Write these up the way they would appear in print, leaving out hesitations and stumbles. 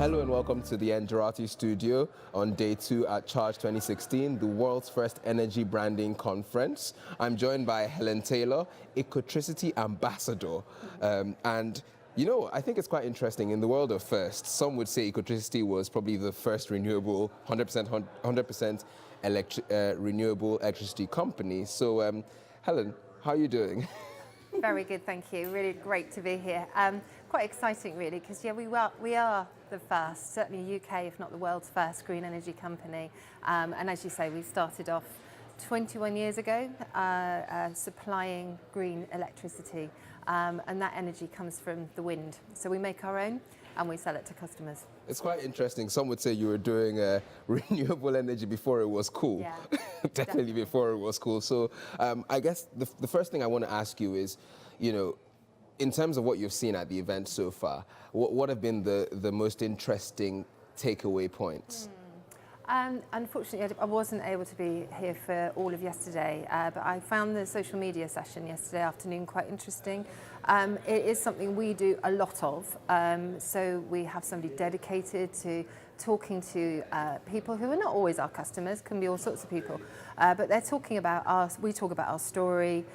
Hello and welcome to the Engerati studio on day 2 at Charge 2016, the world's first energy branding conference. I'm joined by Helen Taylor, Ecotricity ambassador. And you know, I think it's quite interesting. In the world of firsts, some would say Ecotricity was probably the first renewable, 100% renewable electricity company. So, Helen, how are you doing? Very good, thank you. Really great to be here. Quite exciting, really, because yeah, we are the first, certainly UK, if not the world's first green energy company. And as you say, we started off 21 years ago supplying green electricity, and that energy comes from the wind. So we make our own and we sell it to customers. It's quite interesting. Some would say you were doing renewable energy before it was cool. Yeah, Definitely before it was cool. So I guess the first thing I want to ask you is, you know, in terms of what you've seen at the event so far, what have been the most interesting takeaway points? Unfortunately, I wasn't able to be here for all of yesterday, but I found the social media session yesterday afternoon quite interesting. It is something we do a lot of, so we have somebody dedicated to talking to people who are not always our customers, can be all sorts of people, but they're talking about us. We talk about our story,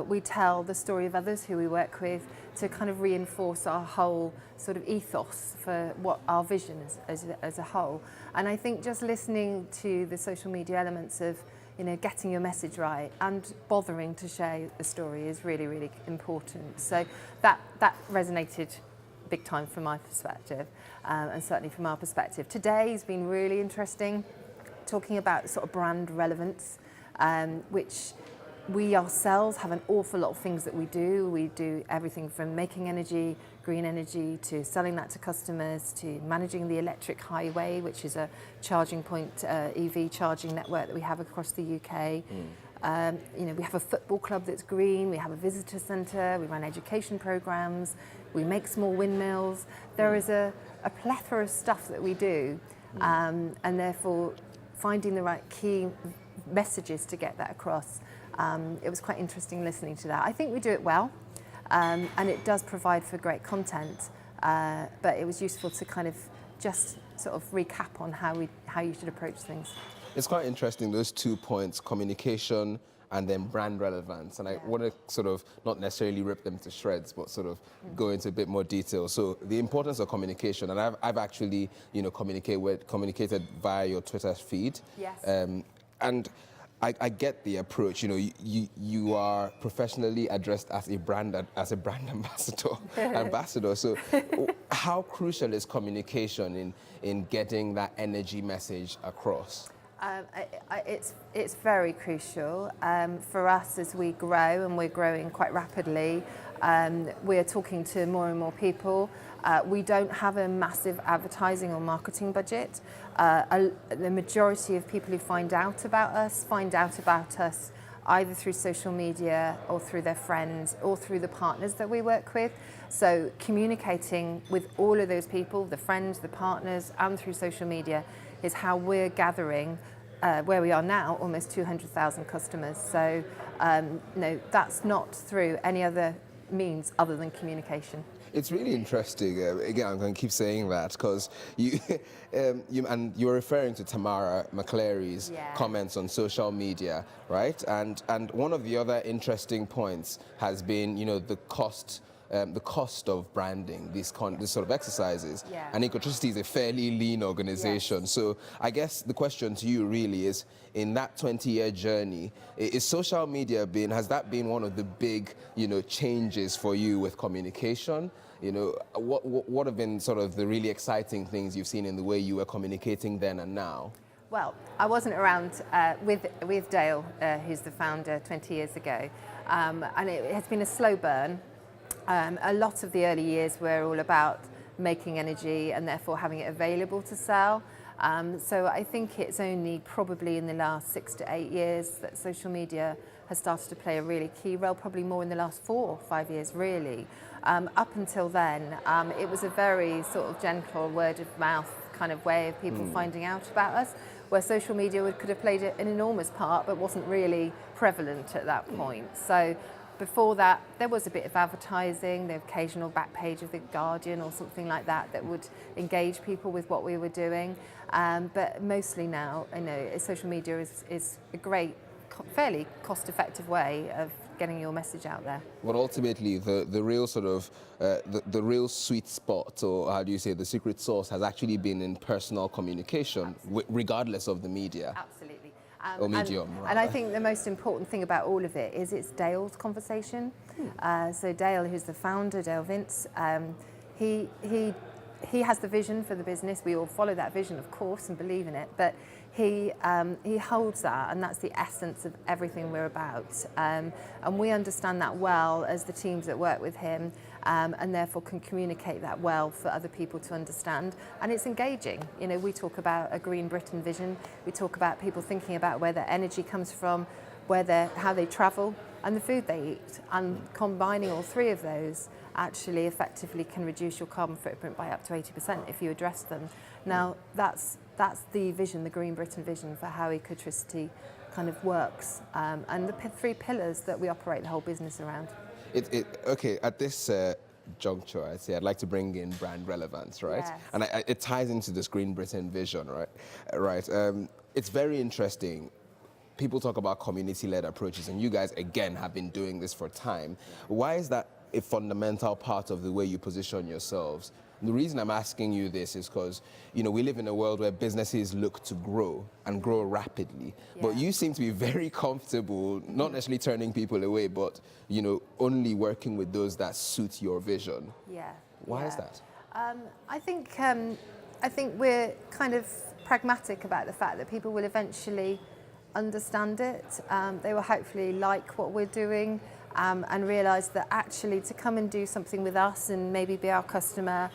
we tell the story of others who we work with to kind of reinforce our whole sort of ethos for what our vision is as a whole. And I think just listening to the social media elements of, you know, getting your message right and bothering to share the story is really, really important. So that resonated big time from my perspective, and certainly from our perspective. Today's been really interesting, talking about sort of brand relevance, which we ourselves have an awful lot of things that we do. We do everything from making energy, green energy, to selling that to customers, to managing the electric highway, which is a charging point, EV charging network that we have across the UK. You know, we have a football club that's green, we have a visitor centre, we run education programmes, we make small windmills. There is a plethora of stuff that we do, and therefore finding the right key messages to get that across. It was quite interesting listening to that. I think we do it well, and it does provide for great content, but it was useful to kind of just sort of recap on how you should approach things. It's quite interesting, those 2 points, communication and then brand relevance. And I want to sort of not necessarily rip them to shreds, but sort of go into a bit more detail. So the importance of communication, and I've actually, you know, communicated via your Twitter feed. Yes. And I get the approach. You know, you are professionally addressed as a brand ambassador. So, how crucial is communication in getting that energy message across? It's very crucial for us as we grow, and we're growing quite rapidly. We're talking to more and more people. We don't have a massive advertising or marketing budget. The majority of people who find out about us either through social media or through their friends or through the partners that we work with. So communicating with all of those people, the friends, the partners, and through social media is how we're gathering where we are now, almost 200,000 customers. So no, that's not through any other means other than communication. It's really interesting. Again, I'm going to keep saying that because you were referring to Tamara McClary's comments on social media, right? And one of the other interesting points has been, you know, the cost of branding these sort of exercises. Yeah. And Ecotricity is a fairly lean organization. Yes. So I guess the question to you really is, in that 20-year journey, has social media has that been one of the big, you know, changes for you with communication? You know, what have been sort of the really exciting things you've seen in the way you were communicating then and now? Well, I wasn't around with Dale, who's the founder, 20 years ago, and it has been a slow burn. A lot of the early years were all about making energy and therefore having it available to sell. So I think it's only probably in the last 6 to 8 years that social media has started to play a really key role, probably more in the last 4 or 5 years, really. Up until then, it was a very sort of gentle word of mouth kind of way of people finding out about us, where social media could have played an enormous part but wasn't really prevalent at that point. So Before that, there was a bit of advertising, the occasional back page of The Guardian or something like that that would engage people with what we were doing. But mostly now, social media is a great, fairly cost-effective way of getting your message out there. But ultimately, the real sort of, the real sweet spot, or how do you say, the secret sauce has actually been in personal communication, regardless of the media. Absolutely. Or medium, and I think the most important thing about all of it is it's Dale's conversation. So Dale, who's the founder, Dale Vince, he has the vision for the business. We all follow that vision, of course, and believe in it. But he holds that, and that's the essence of everything we're about. And we understand that well as the teams that work with him, and therefore can communicate that well for other people to understand. And it's engaging. We talk about a Green Britain vision. We talk about people thinking about where their energy comes from, how they travel, and the food they eat. And combining all three of those actually effectively can reduce your carbon footprint by up to 80% if you address them. Now, that's the vision, the Green Britain vision for how Ecotricity kind of works, and the three pillars that we operate the whole business around. Okay, at this juncture, I'd like to bring in brand relevance, right? Yes. And it ties into this Green Britain vision, right? It's very interesting. People talk about community-led approaches, and you guys, again, have been doing this for time. Why is that a fundamental part of the way you position yourselves? The reason I'm asking you this is because, we live in a world where businesses look to grow and grow rapidly. Yeah. But you seem to be very comfortable, not necessarily turning people away, but, only working with those that suit your vision. Yeah. Why is that? I think we're kind of pragmatic about the fact that people will eventually understand it. They will hopefully like what we're doing. And realise that actually to come and do something with us and maybe be our customer,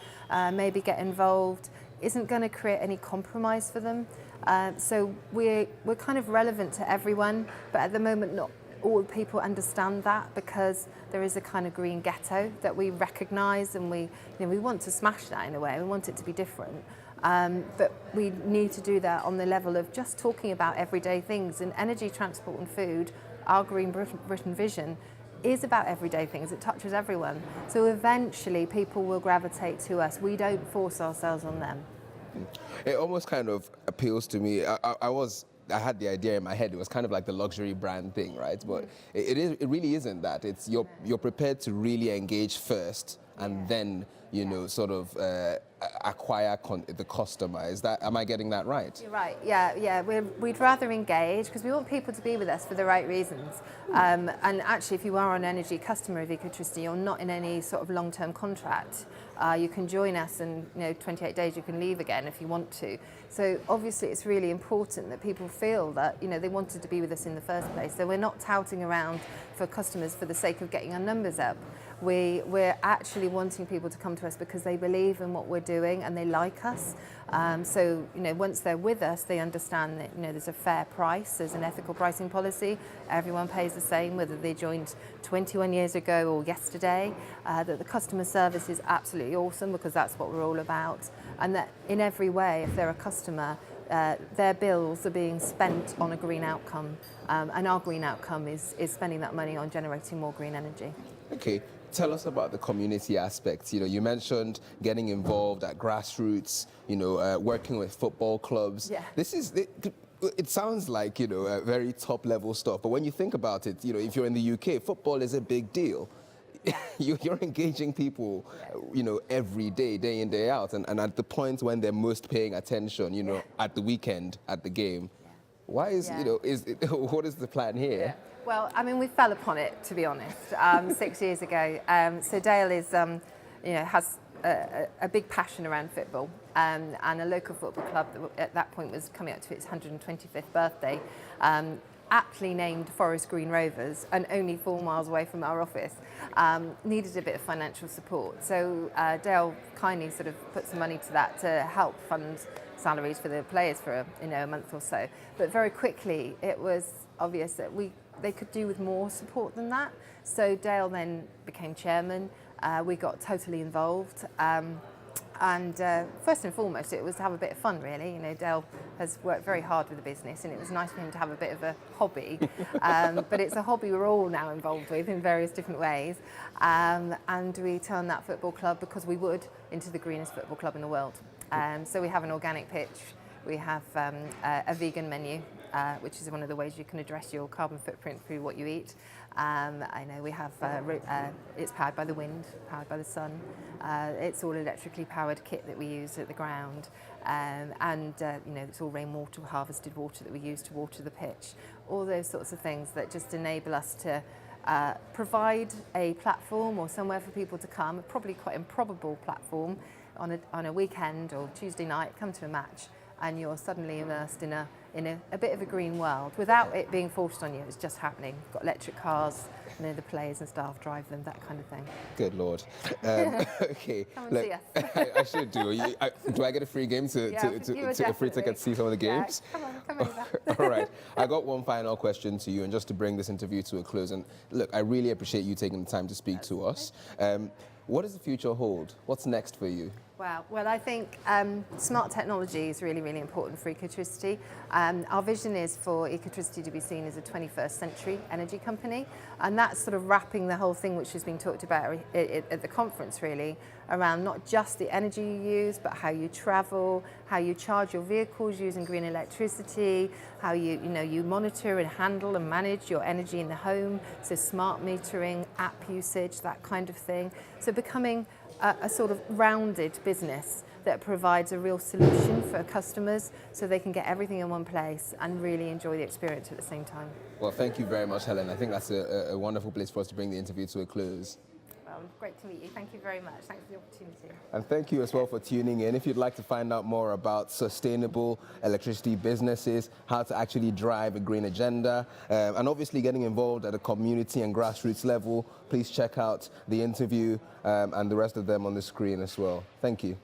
maybe get involved, isn't going to create any compromise for them. So we're kind of relevant to everyone, but at the moment not all people understand that, because there is a kind of green ghetto that we recognise, and we want to smash that in a way. We want it to be different. But we need to do that on the level of just talking about everyday things. And energy, transport and food, our Green Britain vision, is about everyday things. It touches everyone. So eventually people will gravitate to us. We don't force ourselves on them. It almost kind of appeals to me. I had the idea in my head. It was kind of like the luxury brand thing, right? But it really isn't that. It's you're prepared to really engage first, and then sort of acquire the customer. Am I getting that right? You're right. Yeah. We'd rather engage because we want people to be with us for the right reasons. And actually, if you are an energy customer of Ecotricity, you're not in any sort of long-term contract. You can join us, and 28 days you can leave again if you want to. So obviously, it's really important that people feel that they wanted to be with us in the first place. So we're not touting around for customers for the sake of getting our numbers up. We're actually wanting people to come to us because they believe in what we're doing and they like us. So once they're with us, they understand that there's a fair price, there's an ethical pricing policy. Everyone pays the same, whether they joined 21 years ago or yesterday. That the customer service is absolutely awesome, because that's what we're all about. And that in every way, if they're a customer, their bills are being spent on a green outcome. And our green outcome is spending that money on generating more green energy. Okay. Tell us about the community aspects. You mentioned getting involved at grassroots, working with football clubs. Yeah. It sounds like, very top level stuff. But when you think about it, if you're in the UK, football is a big deal. Yeah. You're engaging people, every day in, day out. And at the point when they're most paying attention, at the weekend, at the game. Yeah. Why what is the plan here? Yeah. Well, we fell upon it, to be honest, 6 years ago. So Dale has a big passion around football, and a local football club that at that point was coming up to its 125th birthday, aptly named Forest Green Rovers, and only 4 miles away from our office, needed a bit of financial support. So Dale kindly sort of put some money to that to help fund salaries for the players for a month or so. But very quickly it was obvious that they could do with more support than that. So Dale then became chairman. We got totally involved. And first and foremost, it was to have a bit of fun, really. Dale has worked very hard with the business, and it was nice for him to have a bit of a hobby. But it's a hobby we're all now involved with in various different ways. And we turned that football club, because we would, into the greenest football club in the world. So we have an organic pitch, we have a vegan menu, which is one of the ways you can address your carbon footprint through what you eat. I know we have, it's powered by the wind, powered by the sun. It's all electrically powered kit that we use at the ground. It's all rainwater, harvested water that we use to water the pitch. All those sorts of things that just enable us to provide a platform or somewhere for people to come, probably quite improbable platform, on a weekend or Tuesday night, come to a match, and you're suddenly immersed in a bit of a green world without it being forced on you. It's just happening. You've got electric cars, the players and staff drive them, that kind of thing. Good Lord. Okay. Come and see us. I should do. Do I get a free game a free ticket to see some of the games? Yeah, come over. All right. I got one final question to you, and just to bring this interview to a close. And look, I really appreciate you taking the time to speak to us. What does the future hold? What's next for you? Well, I think smart technology is really, really important for Ecotricity. Our vision is for Ecotricity to be seen as a 21st century energy company, and that's sort of wrapping the whole thing which has been talked about at the conference, really, around not just the energy you use, but how you travel, how you charge your vehicles using green electricity, how you monitor and handle and manage your energy in the home, so smart metering, app usage, that kind of thing. So becoming a sort of rounded business that provides a real solution for customers so they can get everything in one place and really enjoy the experience at the same time. Well, thank you very much, Helen. I think that's a wonderful place for us to bring the interview to a close. Well, great to meet you. Thank you very much. Thanks for the opportunity. And thank you as well for tuning in. If you'd like to find out more about sustainable electricity businesses, how to actually drive a green agenda, and obviously getting involved at a community and grassroots level, please check out the interview and the rest of them on the screen as well. Thank you.